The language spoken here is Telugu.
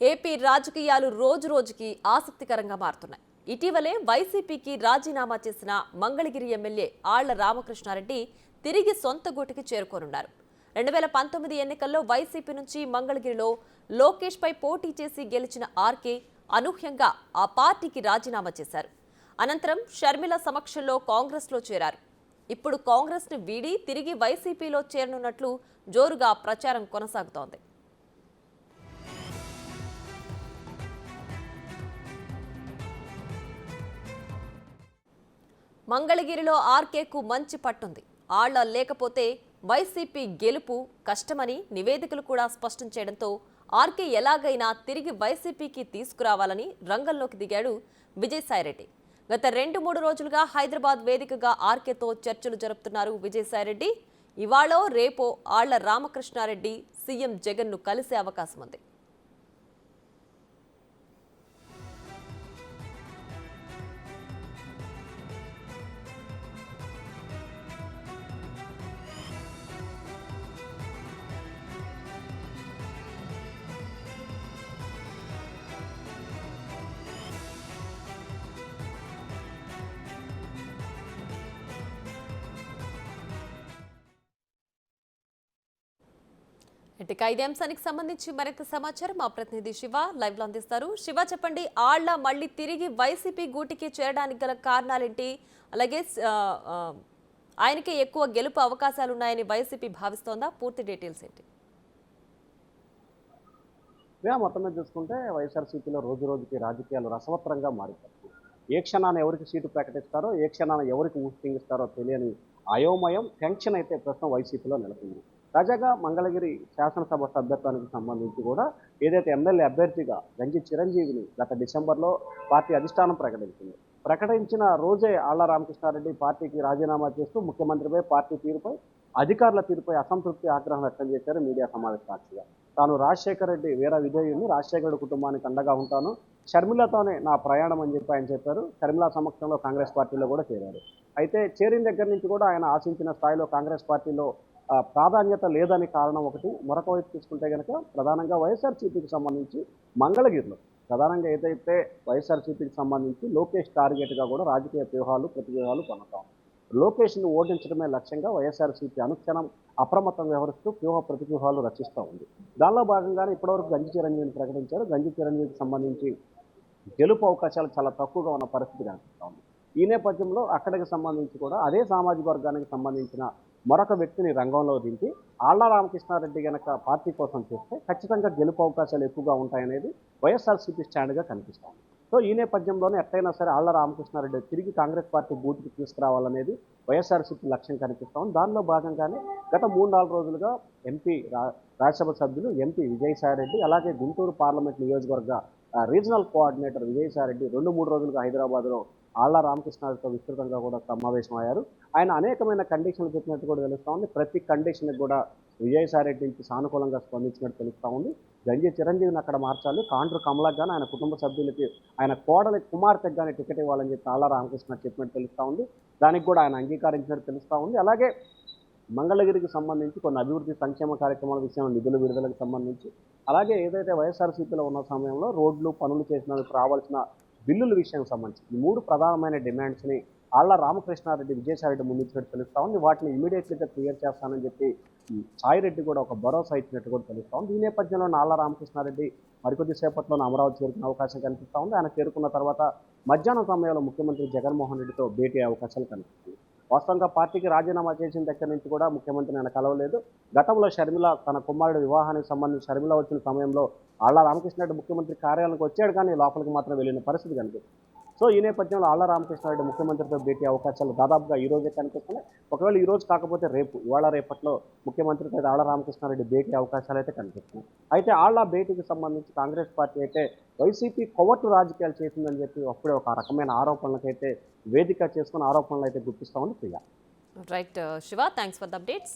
ఏపీ రాజకీయాలు రోజురోజుకి ఆసక్తికరంగా మారుతున్నాయి. ఇటీవలే వైసీపీకి రాజీనామా చేసిన మంగళగిరి ఎమ్మెల్యే ఆళ్ల రామకృష్ణారెడ్డి తిరిగి సొంత గూటికి చేరుకోనున్నారు. 2019 ఎన్నికల్లో వైసీపీ నుంచి మంగళగిరిలో లోకేష్ పై పోటీ చేసి గెలిచిన ఆర్కే అనూహ్యంగా ఆ పార్టీకి రాజీనామా చేశారు. అనంతరం షర్మిల సమక్షంలో కాంగ్రెస్లో చేరారు. ఇప్పుడు కాంగ్రెస్ను వీడి తిరిగి వైసీపీలో చేరనున్నట్లు జోరుగా ప్రచారం కొనసాగుతోంది. మంగళగిరిలో ఆర్కేకు మంచి పట్టుంది. ఆళ్ల లేకపోతే వైసీపీ గెలుపు కష్టమని నివేదికలు కూడా స్పష్టం చేయడంతో ఆర్కే ఎలాగైనా తిరిగి వైసీపీకి తీసుకురావాలని రంగంలోకి దిగాడు విజయసాయిరెడ్డి. గత 2-3 రోజులుగా హైదరాబాద్ వేదికగా ఆర్కేతో చర్చలు జరుపుతున్నారు విజయసాయిరెడ్డి. ఇవాళో రేపో ఆళ్ల రామకృష్ణారెడ్డి సీఎం జగన్ను కలిసే అవకాశం ఉంది. ఇక ఇదే అంశానికి సంబంధించి మరింత సమాచారం మా ప్రతినిధి శివ లైవ్ లో అందిస్తారు. శివ, చెప్పండి, ఆళ్ల మళ్ళీ తిరిగి వైసీపీ గూటికి చేరడానికి గల కారణాలేంటి? అలాగే ఆయనకే ఎక్కువ గెలుపు అవకాశాలు ఉన్నాయని వైసీపీ భావిస్తోందా? పూర్తి డీటెయిల్స్ ఏంటి? మొత్తం మీద చూసుకుంటే వైఎస్ఆర్సీపీలో రోజు రోజుకి రాజకీయాలు రసవత్తరంగా మారిపోతుంది. ఏ క్షణాన ఎవరికి సీటు ప్రకటిస్తారో, ఏ క్షణాన ఎవరికి ఊహిస్తారో తెలియని అయోమయం, టెన్షన్ అయితే ప్రస్తుతం వైసీపీలో నెలకొంది. తాజాగా మంగళగిరి శాసనసభ సభ్యత్వానికి సంబంధించి కూడా ఏదైతే ఎమ్మెల్యే అభ్యర్థిగా గంజి చిరంజీవిని గత డిసెంబర్లో పార్టీ అధిష్టానం ప్రకటించింది. ప్రకటించిన రోజే ఆళ్ల రామకృష్ణారెడ్డి పార్టీకి రాజీనామా చేస్తూ ముఖ్యమంత్రిపై, పార్టీ తీరుపై, అధికారుల తీరుపై అసంతృప్తి, ఆగ్రహం వ్యక్తం చేశారు మీడియా సమావేశ సాక్షిగా. తాను రాజశేఖర రెడ్డి వీర విధేయుని, రాజశేఖర కుటుంబానికి అండగా ఉంటాను, షర్మిలతోనే నా ప్రయాణం అని చెప్పి ఆయన చెప్పారు. షర్మిల సమక్షంలో కాంగ్రెస్ పార్టీలో కూడా చేరారు. అయితే చేరిన దగ్గర నుంచి కూడా ఆయన ఆశించిన స్థాయిలో కాంగ్రెస్ పార్టీలో ప్రాధాన్యత లేదని కారణం ఒకటి. మరొక వైపు తీసుకుంటే కనుక ప్రధానంగా వైఎస్ఆర్సీపీకి సంబంధించి మంగళగిరిలో ప్రధానంగా ఏదైతే వైఎస్ఆర్సీపీకి సంబంధించి లోకేష్ టార్గెట్గా కూడా రాజకీయ వ్యూహాలు, ప్రతివ్యూహాలు కొనసాగుతాం. లోకేష్ను ఓడించడమే లక్ష్యంగా వైఎస్ఆర్సీపీ అనుక్షణం అప్రమత్తంగా వ్యవహరిస్తూ వ్యూహ ప్రతివ్యూహాలు రచిస్తూ ఉంది. దానిలో భాగంగానే ఇప్పటివరకు గంజి చిరంజీవిని ప్రకటించారు. గంజి చిరంజీవికి సంబంధించి గెలుపు అవకాశాలు చాలా తక్కువగా ఉన్న పరిస్థితి కనిపిస్తూ ఉంది. ఈ నేపథ్యంలో అక్కడికి సంబంధించి కూడా అదే సామాజిక వర్గానికి సంబంధించిన మరొక వ్యక్తిని రంగంలో దింపి ఆళ్ల రామకృష్ణారెడ్డి గనక పార్టీ కోసం చేస్తే ఖచ్చితంగా గెలుపు అవకాశాలు ఎక్కువగా ఉంటాయనేది వైఎస్ఆర్సీపీ స్టాండ్గా కనిపిస్తోంది. సో ఈ నేపథ్యంలోనే ఎట్టయినా సరే ఆళ్ల రామకృష్ణారెడ్డి తిరిగి కాంగ్రెస్ పార్టీ బూత్కి తీసుకురావాలనేది వైఎస్ఆర్సీపీ లక్ష్యం కనిపిస్తోంది. దానిలో భాగంగానే గత 3-4 రోజులుగా ఎంపీ రాజ్యసభ సభ్యులు ఎంపీ విజయసాయిరెడ్డి, అలాగే గుంటూరు పార్లమెంట్ నియోజకవర్గ రీజనల్ కోఆర్డినేటర్ విజయసాయిరెడ్డి 2-3 రోజులుగా హైదరాబాద్లో ఆళ్ల రామకృష్ణారెడ్డితో విస్తృతంగా కూడా సమావేశమయ్యారు. ఆయన అనేకమైన కండిషన్లు చెప్పినట్టు కూడా తెలుస్తూ ఉంది. ప్రతి కండిషన్కి కూడా విజయసాయిరెడ్డి నుంచి సానుకూలంగా స్పందించినట్టు తెలుస్తూ ఉంది. గంజి చిరంజీవిని అక్కడ మార్చాలి, కాండ్రు కమలకు కానీ ఆయన కుటుంబ సభ్యులకి, ఆయన కోడలి కుమార్తెకు కానీ టికెట్ ఇవ్వాలని చెప్పి ఆళ్ల రామకృష్ణ చెప్పినట్టు తెలుస్తూ ఉంది. దానికి కూడా ఆయన అంగీకరించినట్టు తెలుస్తూ ఉంది. అలాగే మంగళగిరికి సంబంధించి కొన్ని అభివృద్ధి సంక్షేమ కార్యక్రమాల విషయంలో నిధుల విడుదలకు సంబంధించి, అలాగే ఏదైతే వైఎస్ఆర్సీపీలో ఉన్న సమయంలో రోడ్లు పనులు చేసినందుకు రావాల్సిన బిల్లుల విషయానికి సంబంధించి ఈ 3 ప్రధానమైన డిమాండ్స్ని ఆళ్ల రామకృష్ణారెడ్డి విజయసాయిరెడ్డి ముందుంచినట్టు తెలుస్తూ ఉంది. వాటిని ఇమీడియట్లీగా క్లియర్ చేస్తానని చెప్పి సాయిరెడ్డి కూడా ఒక భరోసా ఇచ్చినట్టు కూడా తెలుస్తూ ఉంది. ఈ నేపథ్యంలో ఆళ్ల రామకృష్ణారెడ్డి మరికొద్ది సేపట్లోనే అమరావతి చేరుకునే అవకాశం కనిపిస్తూ ఉంది. ఆయన చేరుకున్న తర్వాత మధ్యాహ్నం సమయంలో ముఖ్యమంత్రి జగన్మోహన్ రెడ్డితో భేటీ అయ్యే అవకాశాలు కనిపిస్తుంది. వాస్తవంగా పార్టీకి రాజీనామా చేసిన దగ్గర నుంచి కూడా ముఖ్యమంత్రిని ఆయన కలవలేదు. గతంలో షర్మిల తన కుమారుడు వివాహానికి సంబంధించి షర్మిల వచ్చిన సమయంలో ఆళ్ల రామకృష్ణారెడ్డి ముఖ్యమంత్రి కార్యాలయానికి వచ్చాడు, కానీ లోపలికి మాత్రం వెళ్ళిన పరిస్థితి కనిపిస్తుంది. సో ఈ నేపథ్యంలో ఆళ్ల రామకృష్ణారెడ్డి ముఖ్యమంత్రితో భేటీ అవకాశాలు దాదాపుగా ఈ రోజే కనిపిస్తున్నాయి. ఒకవేళ ఈ రోజు కాకపోతే రేపు, ఇవాళ రేపట్లో ముఖ్యమంత్రితో ఆళ్ల రామకృష్ణారెడ్డి భేటీ అవకాశాలు అయితే కనిపిస్తున్నాయి. అయితే ఆళ్ల భేటీకి సంబంధించి కాంగ్రెస్ పార్టీ అయితే వైసీపీ కొవ్వొట్టు రాజకీయాలు చేసిందని చెప్పి అప్పుడే ఒక రకమైన ఆరోపణలకైతే వేదిక చేసుకుని ఆరోపణలు అయితే గుర్తిస్తామని Priya. Right Shiva, thanks for the updates.